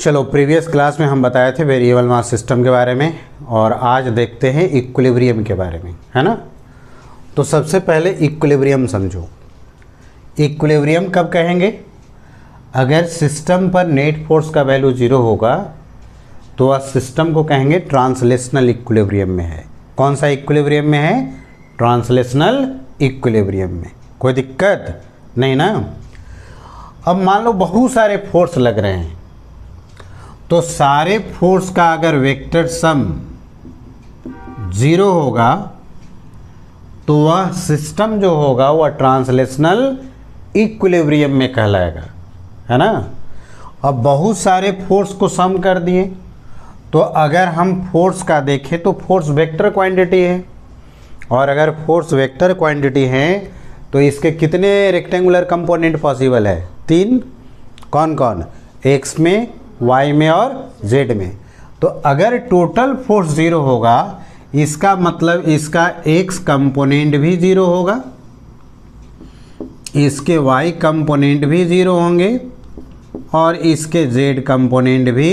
चलो, previous class में हम बताए थे वेरिएबल मास सिस्टम के बारे में और आज देखते हैं इक्विलिब्रियम के बारे में, है ना। तो सबसे पहले इक्विलिब्रियम समझो। इक्विलिब्रियम कब कहेंगे? अगर सिस्टम पर नेट फोर्स का वैल्यू 0 होगा तो वह सिस्टम को कहेंगे ट्रांसलेशनल इक्विलिब्रियम में है। कौन सा इक्विलिब्रियम में है? ट्रांसलेशनल इक्विलिब्रियम में। कोई दिक्कत नहीं ना। अब मान लो बहुत सारे फोर्स लग रहे हैं, तो सारे फोर्स का अगर वेक्टर सम 0 होगा तो वह सिस्टम जो होगा वह ट्रांसलेशनल इक्विलिब्रियम में कहलाएगा, है ना। अब बहुत सारे फोर्स को सम कर दिए, तो अगर हम फोर्स का देखें तो फोर्स वेक्टर क्वांटिटी है, और अगर फोर्स वेक्टर क्वांटिटी है तो इसके कितने रेक्टेंगुलर कंपोनेंट पॉसिबल है? 3। कौन कौन? एक्स में, वाई में और जेड में। तो अगर टोटल फोर्स 0 होगा, इसका मतलब इसका एक्स कंपोनेंट भी 0 होगा, इसके वाई कंपोनेंट भी 0 होंगे और इसके जेड कंपोनेंट भी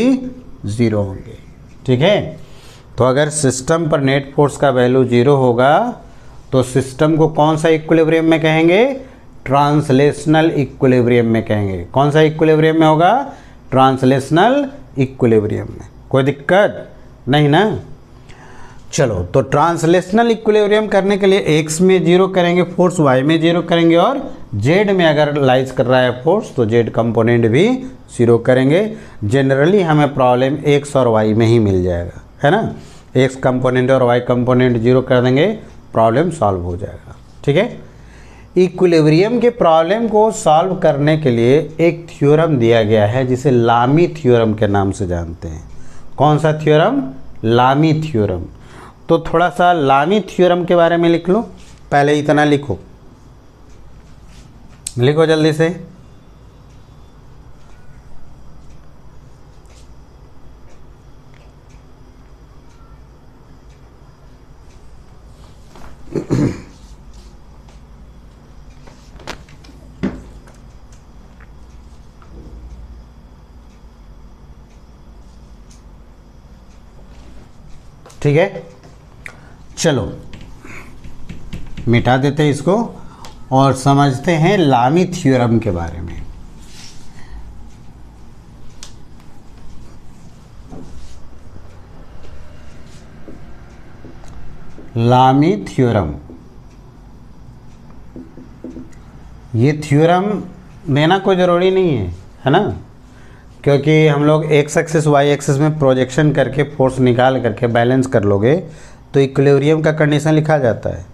0 होंगे। ठीक है। तो अगर सिस्टम पर नेट फोर्स का वैल्यू 0 होगा तो सिस्टम को कौन सा इक्विलिब्रियम में कहेंगे? ट्रांसलेशनल इक्विलिब्रियम में कहेंगे। कौन सा इक्विलिब्रियम में होगा? ट्रांसलेशनल इक्विलिब्रियम में। कोई दिक्कत नहीं ना। चलो, तो ट्रांसलेशनल इक्विलिब्रियम करने के लिए एक्स में 0 करेंगे फोर्स, वाई में 0 करेंगे और जेड में अगर लाइज कर रहा है फोर्स तो जेड कंपोनेंट भी 0 करेंगे। जनरली हमें प्रॉब्लम एक्स और वाई में ही मिल जाएगा, है ना। एक्स कंपोनेंट और वाई कंपोनेंट 0 कर देंगे, प्रॉब्लम सॉल्व हो जाएगा। ठीक है। इक्विलिब्रियम के प्रॉब्लम को सॉल्व करने के लिए एक थ्योरम दिया गया है जिसे लामी थ्योरम के नाम से जानते हैं। कौन सा थ्योरम? लामी थ्योरम। तो थोड़ा सा लामी थ्योरम के बारे में लिख लो। पहले इतना लिखो, लिखो जल्दी से। ठीक है। चलो, मिटा देते हैं इसको और समझते हैं लामी थ्योरम के बारे में। लामी थ्योरम, ये थ्योरम देना कोई ज़रूरी नहीं है ना, क्योंकि हम लोग एक्स एक्सिस वाई एक्सिस में प्रोजेक्शन करके फोर्स निकाल करके बैलेंस कर लोगे तो इक्विलिब्रियम का कंडीशन लिखा जाता है।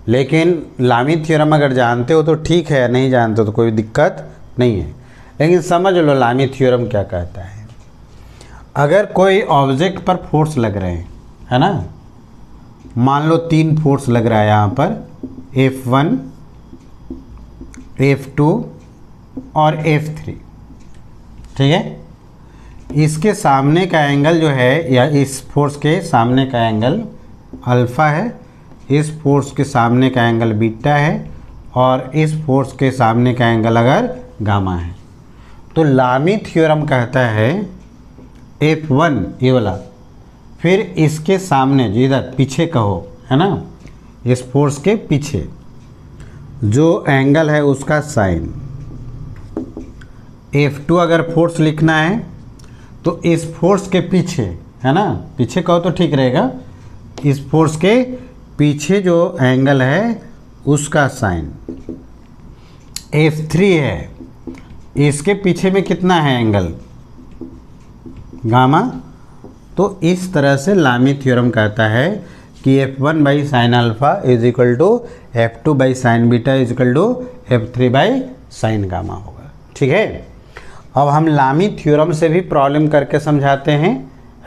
लेकिन लामी थ्योरम अगर जानते हो तो ठीक है, नहीं जानते हो तो कोई दिक्कत नहीं है। लेकिन समझ लो लामी थ्योरम क्या कहता है। अगर कोई ऑब्जेक्ट पर फोर्स लग रहे हैं, है ना, मान लो 3 फोर्स लग रहा है यहाँ पर, F1, F2 और F3। ठीक है। इसके सामने का एंगल जो है, या इस फोर्स के सामने का एंगल अल्फ़ा है, इस फोर्स के सामने का एंगल बीटा है और इस फोर्स के सामने का एंगल अगर गामा है, तो लामी थ्योरम कहता है F1 ये वाला, फिर इसके सामने जिधर पीछे कहो, है ना, इस फोर्स के पीछे जो एंगल है उसका साइन। F2 अगर फोर्स लिखना है तो इस फोर्स के पीछे, है ना, पीछे कहो तो ठीक रहेगा, इस फोर्स के पीछे जो एंगल है उसका साइन। F3 है, इसके पीछे में कितना है एंगल? गामा। तो इस तरह से लामी थ्योरम कहता है कि F1 by sine alpha is equal to F2 by sine beta is equal to F3 by sine gamma होगा। ठीक है। अब हम लामी थ्योरम से भी प्रॉब्लम करके समझाते हैं,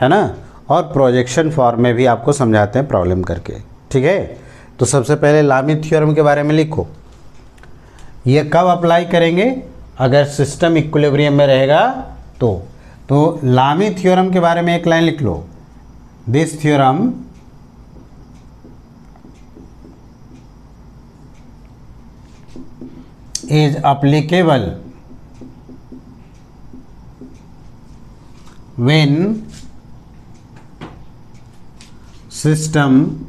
है ना, और प्रोजेक्शन फॉर्म में भी आपको समझाते हैं प्रॉब्लम करके। ठीक है। तो सबसे पहले लामी थ्योरम के बारे में लिखो। ये कब अप्लाई करेंगे? अगर सिस्टम इक्विलिब्रियम में रहेगा तो लामी थ्योरम के बारे में एक लाइन लिख लो। This theorem is applicable when system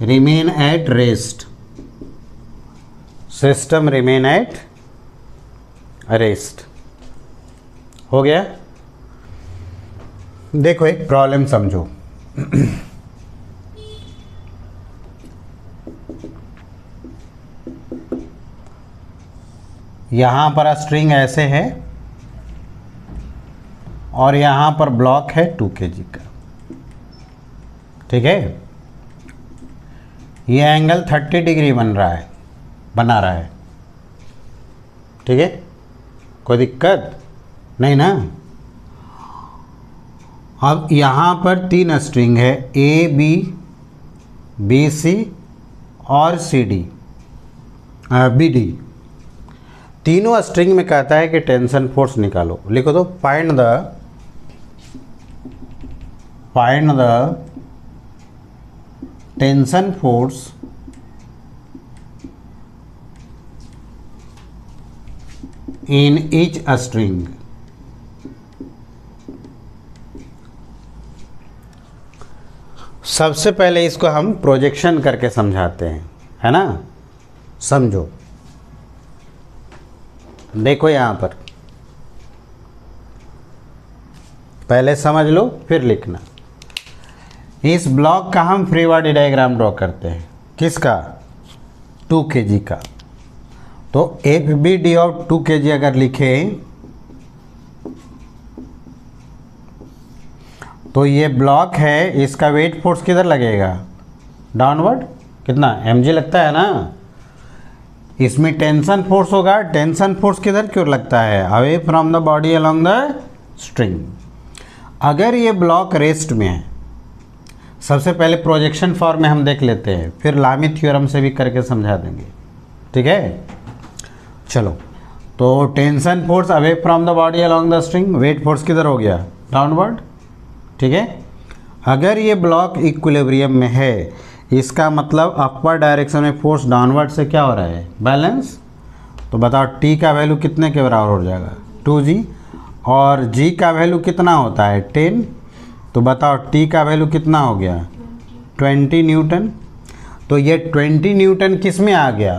remain at rest, system remain at rest. हो गया। देखो एक प्रॉब्लम समझो। यहां पर स्ट्रिंग ऐसे है और यहां पर ब्लॉक है 2 kg का, ठीक है। ये एंगल 30 डिग्री बना रहा है, ठीक है, कोई दिक्कत नहीं ना। अब यहाँ पर 3 स्ट्रिंग है, ए बी, बी सी और सी डी, बी डी। तीनों स्ट्रिंग में कहता है कि टेंशन फोर्स निकालो। लिखो तो find the tension force in each string। सबसे पहले इसको हम प्रोजेक्शन करके समझाते हैं, है ना। समझो, देखो यहां पर पहले समझ लो फिर लिखना। इस ब्लॉक का हम फ्री बॉडी डायग्राम ड्रॉ करते हैं, किसका, 2 kg का। तो F B D of 2 kg अगर लिखे तो ये ब्लॉक है, इसका वेट फोर्स किधर लगेगा, डाउनवर्ड। कितना mg लगता है ना। इसमें टेंशन फोर्स होगा, टेंशन फोर्स किधर क्यों लगता है, away from the body along the string. अगर ये ब्लॉक रेस्ट में है, सबसे पहले प्रोजेक्शन फॉर्म में हम देख लेते हैं, फिर लामी थ्योरम से भी करके समझा देंगे, ठीक है। चलो, तो tension force away from the body along the string, weight force किधर हो गया, डाउनवर्ड, ठीक है। अगर ये ब्लॉक इक्विलिब्रियम में है, इसका मतलब अपवर्ड डायरेक्शन में फोर्स डाउनवर्ड से क्या हो रहा है, बैलेंस। तो बताओ टी का वैल्यू कितने के बराबर हो जाएगा, 2g, और जी का वैल्यू कितना होता है, 10। तो बताओ टी का वैल्यू कितना हो गया, 20 न्यूटन। तो ये 20 न्यूटन किस में आ गया,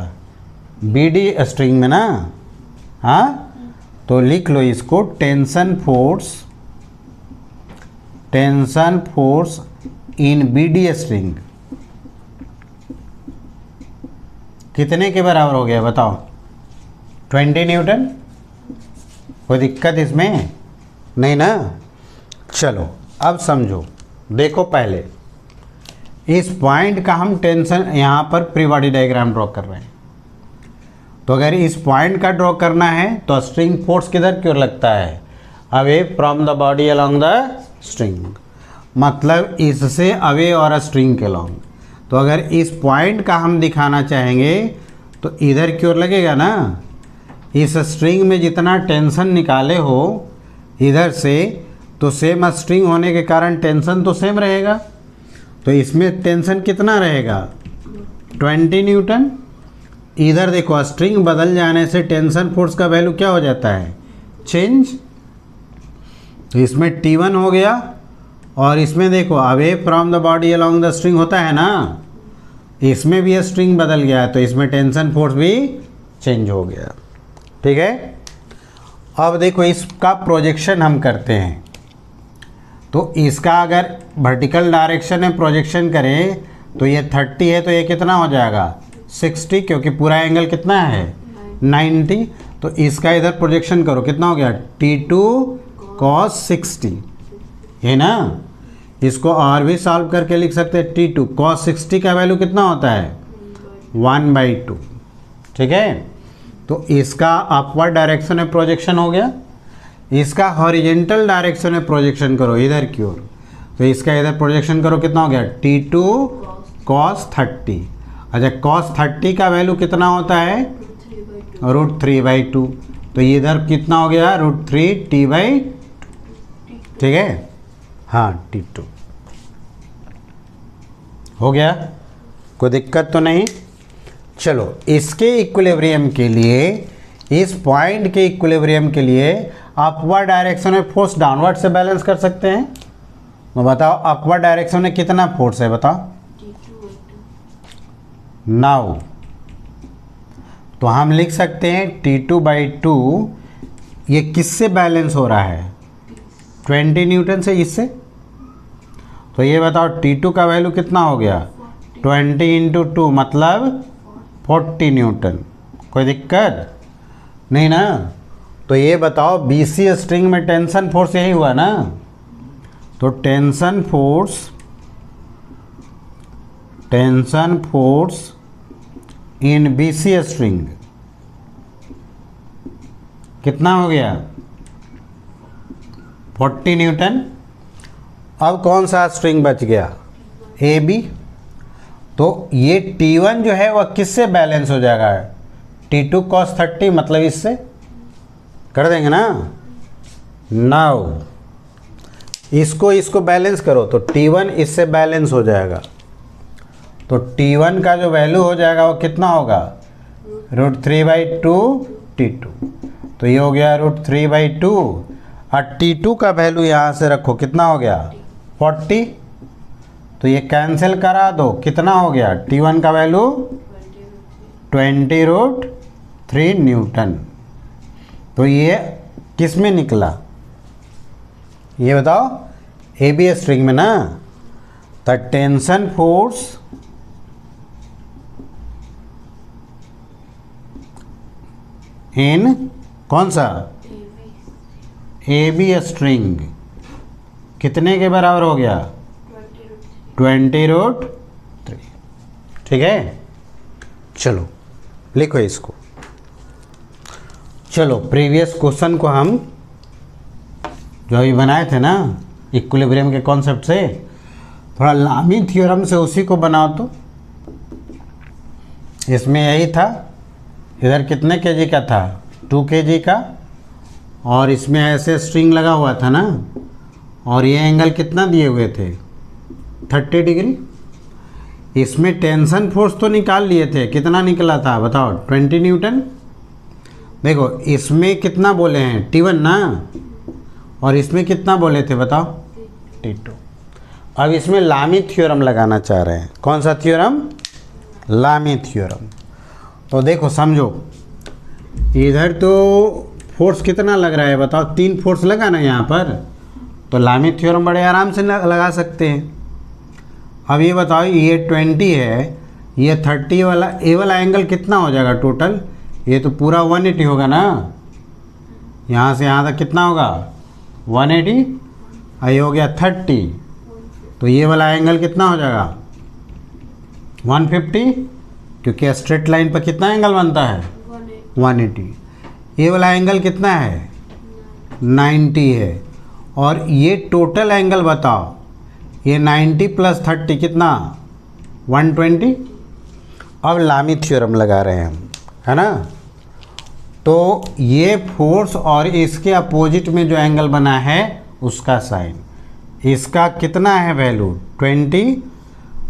बी डी स्ट्रिंग में ना। हाँ, तो लिख लो इसको, tension force in B D string कितने के बराबर हो गया बताओ, 20 न्यूटन। कोई दिक्कत इसमें नहीं ना। चलो अब समझो, देखो पहले इस पॉइंट का हम टेंशन यहाँ पर फ्री बॉडी डायग्राम ड्रॉ कर रहे हैं। तो अगर इस पॉइंट का ड्रॉ करना है तो स्ट्रिंग फोर्स किधर क्यों लगता है, away from the body along the string, मतलब इससे अवे और स्ट्रिंग के अलोंग। तो अगर इस पॉइंट का हम दिखाना चाहेंगे तो इधर क्यों लगेगा ना। इस स्ट्रिंग में जितना टेंशन निकाले हो इधर से, तो सेम स्ट्रिंग होने के कारण टेंशन तो सेम रहेगा। तो इसमें टेंशन कितना रहेगा, 20 न्यूटन। इधर देखो स्ट्रिंग बदल जाने से टेंशन फोर्स का वैल्यू क्या हो जाता है, चेंज। तो इसमें T1 हो गया, और इसमें देखो away from the body along the string होता है ना, इसमें भी स्ट्रिंग बदल गया है, तो इसमें टेंशन फोर्स भी चेंज हो गया, ठीक है। अब देखो इसका प्रोजेक्शन हम करते हैं, तो इसका अगर वर्टिकल डायरेक्शन में प्रोजेक्शन करें तो ये 30 है, तो ये कितना हो जाएगा 60, क्योंकि पूरा एंगल कितना है 90। तो इसका इधर प्रोजेक्शन करो, कितना हो गया T2 cos 60, है ना। इसको और भी सॉल्व करके लिख सकते हैं, T2 cos 60 का वैल्यू कितना होता है 1/2, ठीक है। तो इसका अपवर्ड डायरेक्शन में प्रोजेक्शन हो गया। इसका हॉरिजेंटल डायरेक्शन में प्रोजेक्शन करो इधर की ओर, तो इसका इधर प्रोजेक्शन करो, कितना हो गया T2 cos 30। अच्छा, cos 30 का वैल्यू कितना होता है √3/2, तो इधर कितना हो गया √3t/2, ठीक है। हाँ, T2 हो गया, कोई दिक्कत तो नहीं। चलो इसके इक्विलिब्रियम के लिए इस पॉइंट के इक्विलिब्रियम के लिए अपवर्ड डायरेक्शन में फोर्स डाउनवर्ड से बैलेंस कर सकते हैं। तो बताओ अपवर्ड डायरेक्शन में कितना फोर्स है, बताओ। नाउ तो हम लिख सकते हैं T2/2 ये किससे बैलेंस हो रहा है, 20 न्यूटन से, इससे। तो ये बताओ T2 का वैल्यू कितना हो गया, 20 × 2 मतलब 40 न्यूटन। कोई दिक्कत नहीं ना। तो ये बताओ BC स्ट्रिंग में टेंशन फोर्स यही हुआ ना। तो टेंशन फोर्स इन BC स्ट्रिंग कितना हो गया, 40 न्यूटन। अब कौन सा स्ट्रिंग बच गया, AB। तो ये T1 जो है वह किससे बैलेंस हो जाएगा, T2 cos 30 मतलब इससे कर देंगे ना। नाउ इसको बैलेंस करो तो T1 इससे बैलेंस हो जाएगा। तो T1 का जो वैल्यू हो जाएगा वो कितना होगा, √3/2 T2। तो ये हो गया √3/2 और T2 का वैल्यू यहाँ से रखो, कितना हो गया 40। तो ये कैंसिल करा दो, कितना हो गया T1 का वैल्यू 20√3 न्यूटन। तो ये किस में निकला, ये बताओ, AB स्ट्रिंग में ना। द टेंशन फोर्स इन कौन सा, AB स्ट्रिंग कितने के बराबर हो गया, 20√3। ठीक है, चलो लिखो इसको। चलो प्रीवियस क्वेश्चन को हम जो अभी बनाए थे ना इक्विलिब्रियम के कॉन्सेप्ट से, थोड़ा लामी थ्योरम से उसी को बनाओ। तो इसमें यही था, इधर कितने केजी का था, 2 kg का, और इसमें ऐसे स्ट्रिंग लगा हुआ था ना, और ये एंगल कितना दिए हुए थे, 30 डिग्री। इसमें टेंशन फोर्स तो निकाल लिए थे, कितना निकला था बताओ, 20 न्यूटन। देखो इसमें कितना बोले हैं, T1 ना, और इसमें कितना बोले थे बताओ, T2। अब इसमें लामी थ्योरम लगाना चाह रहे हैं। कौन सा थ्योरम, लामी थ्योरम। तो देखो समझो, इधर तो फोर्स कितना लग रहा है बताओ, 3 फोर्स लगा ना यहाँ पर। तो लामी थ्योरम बड़े आराम से लगा सकते हैं। अब ये बताओ, ये 20 है, ये 30 वाला, ए वाला एंगल कितना हो जाएगा टोटल, ये तो पूरा 180 होगा ना। यहाँ से यहाँ तक कितना होगा 180, और ये हो गया 30। तो ये वाला एंगल कितना हो जाएगा 150, क्योंकि स्ट्रेट लाइन पर कितना एंगल बनता है 180। ये वाला एंगल कितना है 90 है। और ये टोटल एंगल बताओ, ये 90 + 30 कितना 120। अब लामी थ्योरम लगा रहे हैं हम, है ना। तो ये फोर्स और इसके अपोजिट में जो एंगल बना है उसका साइन, इसका कितना है वैल्यू 20,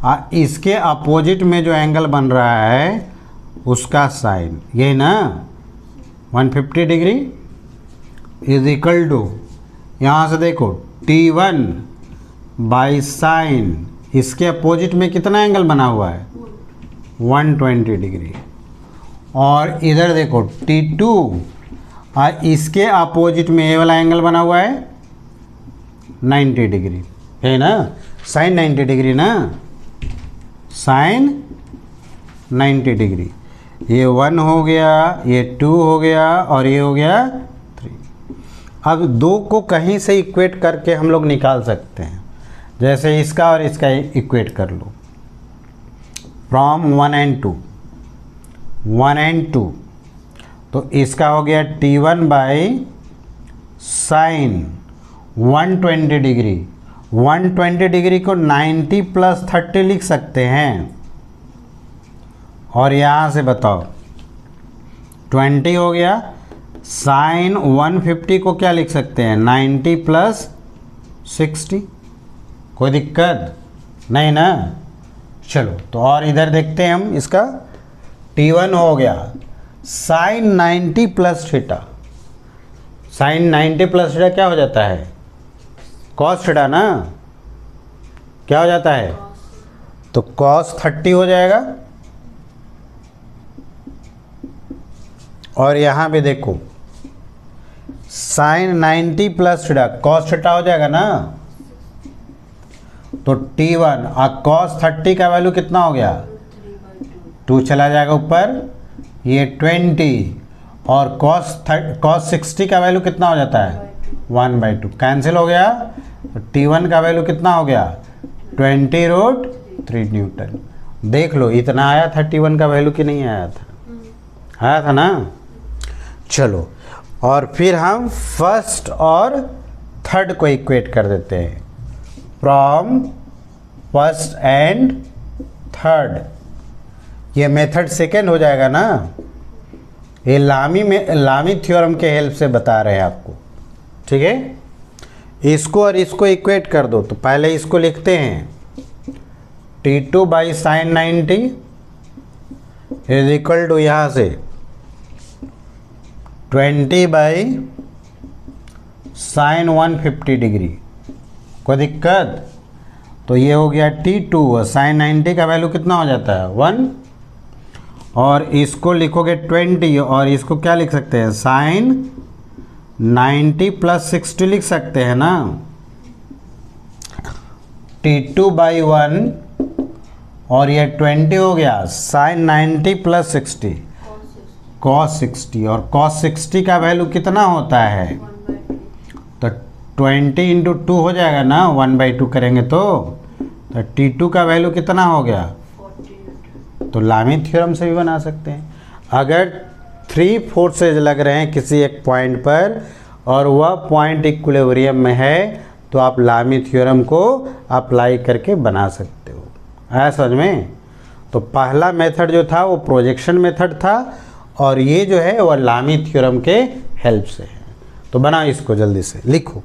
और इसके अपोजिट में जो एंगल बन रहा है उसका साइन, यही ना 150 डिग्री इज इक्वल टू, यहाँ से देखो T1/sin, इसके अपोजिट में कितना एंगल बना हुआ है 120 डिग्री। और इधर देखो T2, और इसके अपोजिट में ये वाला एंगल बना हुआ है 90 डिग्री, है ना, साइन 90 डिग्री ना, साइन 90 डिग्री। ये 1 हो गया, ये 2 हो गया, और ये हो गया 3। अब 2 को कहीं से इक्वेट करके हम लोग निकाल सकते हैं, जैसे इसका और इसका इक्वेट कर लो, फ्रॉम 1 and 2। तो इसका हो गया T1/sin 120 डिग्री। 120 डिग्री को 90 + 30 लिख सकते हैं। और यहाँ से बताओ 20 हो गया, साइन 150 को क्या लिख सकते हैं 90 + 60। कोई दिक्कत नहीं ना। चलो तो और इधर देखते हैं हम, इसका T1 हो गया sine 90 plus theta, sine 90 plus theta क्या हो जाता है? कॉस थीटा ना, क्या हो जाता है? तो कॉस 30 हो जाएगा। और यहां पे देखो sine 90 plus theta, cos theta हो जाएगा ना, तो T1 और कॉस 30 का वैल्यू कितना हो गया? 2 चला जाएगा ऊपर, ये 20 और कॉस 60 का वैल्यू कितना हो जाता है? 1/2 कैंसिल हो गया। तो T1 का वैल्यू कितना हो गया? 20√3 न्यूटन। देख लो इतना आया था T1 का वैल्यू कि नहीं आया था? आया था ना। चलो और फिर हम फर्स्ट और थर्ड को इक्वेट कर देते हैं, फ्रॉम फर्स्ट एंड थर्ड। ये मेथड सेकेंड हो जाएगा ना, ये लामी थ्योरम के हेल्प से बता रहे हैं आपको, ठीक है। इसको और इसको इक्वेट कर दो, तो पहले इसको लिखते हैं T2 by sine 90 is equal to यहाँ से 20 बाई साइन 150 डिग्री। कोई दिक्कत? तो ये हो गया T2 और साइन 90 का वैल्यू कितना हो जाता है? 1। और इसको लिखोगे 20 और इसको क्या लिख सकते हैं? साइन 90 प्लस 60 लिख सकते हैं ना। T2 बाई 1 और ये 20 हो गया साइन 90 प्लस 60 कॉस 60, और कॉस 60 का वैल्यू कितना होता है? तो 20 इंटू 2 हो जाएगा ना, 1/2 करेंगे तो T2 का वैल्यू कितना हो गया? 40। तो लामी थ्योरम से भी बना सकते हैं। अगर 3 फोर्सेज लग रहे हैं किसी एक पॉइंट पर और वह पॉइंट इक्विलिब्रियम में है, तो आप लामी थ्योरम को अप्लाई करके बना सकते हो। आया समझ में? तो पहला मेथड जो था वो प्रोजेक्शन मेथड था, और ये जो है वह लामी थ्योरम के हेल्प से है। तो बना इसको जल्दी से लिखो।